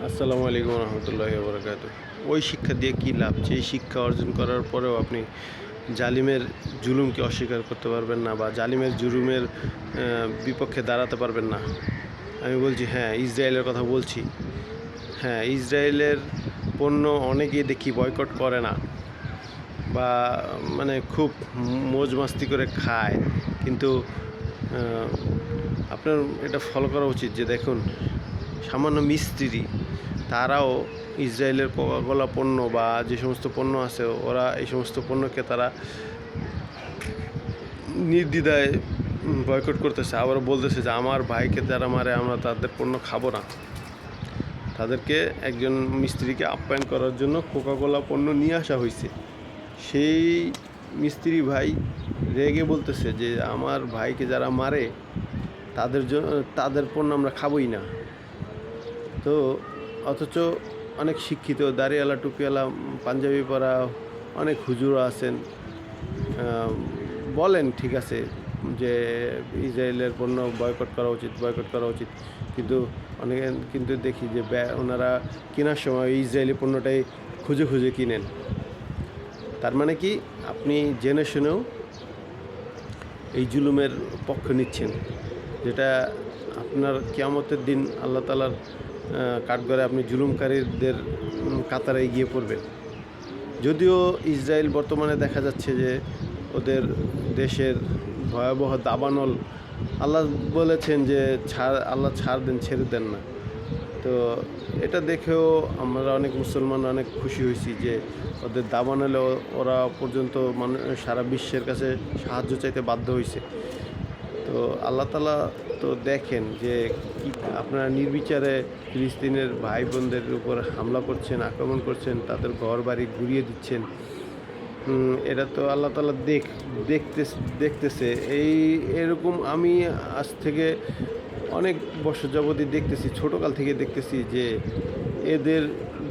আসসালামু আলাইকুম রহমতুল্লাহি ওয়া বারাকাতুহু। ওই শিক্ষা দিয়ে কী লাভ? যেই শিক্ষা অর্জন করার পরেও আপনি জালিমের জুলুমকে অস্বীকার করতে পারবেন না বা জালিমের জুলুমের বিপক্ষে দাঁড়াতে পারবেন না। আমি বলছি হ্যাঁ, ইসরায়েলের কথা বলছি। হ্যাঁ, ইসরায়েলের পণ্য অনেকেই দেখি বয়কট করে না বা মানে খুব মৌজ মাস্তি করে খায়, কিন্তু আপনার এটা ফলো করা উচিত যে দেখুন, সামান্য মিস্ত্রি তারাও ইসরায়েলের কোকাকোলা পণ্য বা যে সমস্ত পণ্য আছে ওরা এই সমস্ত পণ্যকে তারা নির্দ্বিধায় বয়কট করতেছে। আবার বলতেছে যে আমার ভাইকে যারা মারে আমরা তাদের পণ্য খাবো না। তাদেরকে একজন মিস্ত্রিকে আপ্যায়ন করার জন্য কোকাকোলা পণ্য নিয়ে আসা হয়েছে। সেই মিস্ত্রি ভাই রেগে বলতেছে যে আমার ভাইকে যারা মারে তাদের পণ্য আমরা খাবোই না। তো অথচ অনেক শিক্ষিত দাড়িওয়ালা টুপিওয়ালা পাঞ্জাবি পরা অনেক হুজুর আছেন, বলেন ঠিক আছে যে ইসরায়েলের পণ্য বয়কট করা উচিত, কিন্তু দেখি যে ওনারা কেনার সময় ইসরায়েলি পণ্যটাই খুঁজে খুঁজে কিনেন। তার মানে কি, আপনি জেনে শুনেও এই জুলুমের পক্ষ নিচ্ছেন, যেটা আপনার কিয়ামতের দিন আল্লাহ তাআলার কাঠগড়ায় আপনি জুলুমকারীদের কাতারে গিয়ে পড়বেন। যদিও ইসরায়েল বর্তমানে দেখা যাচ্ছে যে ওদের দেশের ভয়াবহ দাবানল, আল্লাহ বলেছেন যে আল্লাহ ছাড় দেন, ছেড়ে দেন না। তো এটা দেখেও আমরা অনেক মুসলমান অনেক খুশি হয়েছি যে ওদের দাবানলে ওরা পর্যন্ত সারা বিশ্বের কাছে সাহায্য চাইতে বাধ্য হয়েছে। তো আল্লাহ তাআলা তো দেখেন যে কি আপনারা নির্বিচারে ফিলিস্তিনের ভাই বোনদের উপর হামলা করছেন, আক্রমণ করছেন, তাদের ঘর বাড়ি গুঁড়িয়ে দিচ্ছেন। এটা তো আল্লাহ তাআলা দেখতেছে। এরকম আমি আজ থেকে অনেক বছর যাবতই দেখতেছি, ছোটোকাল থেকে দেখতেছি যে এদের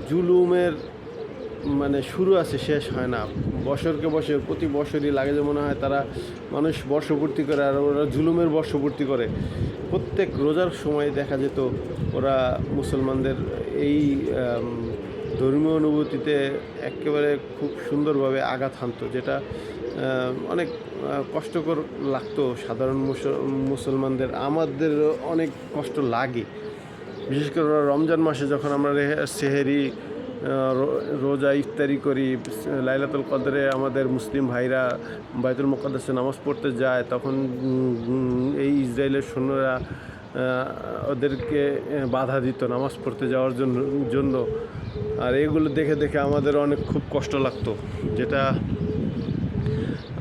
জুলুমের মানে শুরু আছে, শেষ হয় না। বছরকে বছর প্রতি বছরই লাগে যে মনে হয় তারা মানুষ বর্ষপূর্তি করে, আর ওরা জুলুমের বর্ষপূর্তি করে। প্রত্যেক রোজার সময় দেখা যেত ওরা মুসলমানদের এই ধর্মীয় অনুভূতিতে একেবারে খুব সুন্দরভাবে আঘাত হানত, যেটা অনেক কষ্টকর লাগতো সাধারণ মুসলমানদের। আমাদের অনেক কষ্ট লাগে, বিশেষ করে রমজান মাসে যখন আমরা সেহেরি রোজা ইফতারি করি, লাইলাতুল কদরে আমাদের মুসলিম ভাইরা বাইতুল মুকাদ্দাসে নামাজ পড়তে যায়, তখন এই ইসরায়েলের সৈন্যরা ওদেরকে বাধা দিত নামাজ পড়তে যাওয়ার জন্য। আর এগুলো দেখে দেখে আমাদের অনেক খুব কষ্ট লাগতো, যেটা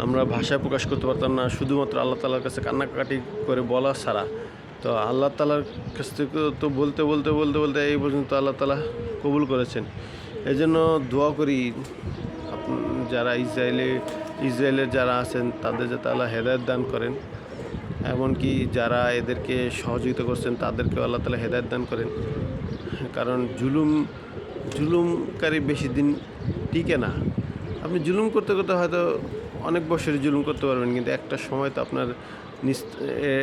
আমরা ভাষায় প্রকাশ করতে পারতাম না, শুধুমাত্র আল্লাহ তাআলার কাছে কান্নাকাটি করে বলা ছাড়া। তো আল্লাহ তাআলার কাছ থেকে তো বলতে এই পর্যন্ত আল্লাহ তাআলা কবুল করেছেন। এই জন্য দোয়া করি যারা ইসরায়েলের যারা আছেন তাদের যাতে আল্লাহ হেদায়েত দান করেন, এমনকি যারা এদেরকে সহযোগিতা করছেন তাদেরকেও আল্লাহ তাআলা হেদায়েত দান করেন। কারণ জুলুমকারী বেশি দিন টিকে না। আপনি জুলুম করতে করতে হয়তো অনেক বছরই জুলুম করতে পারবেন, কিন্তু একটা সময় তো আপনার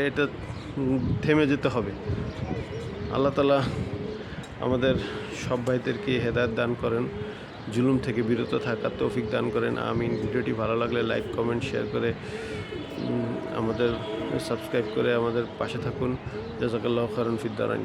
এটা থেমে যেতে হবে। আল্লাহ তাআলা আমাদের সব ভাইদেরকে হেদায়েত দান করেন, জুলুম থেকে বিরত থাকার তৌফিক দান করেন। আমিন। ভিডিওটি ভালো লাগলে লাইক, কমেন্ট, শেয়ার করে আমাদের সাবস্ক্রাইব করে আমাদের পাশে থাকুন। জাযাকাল্লাহু খাইরান ফিদ দারাইন।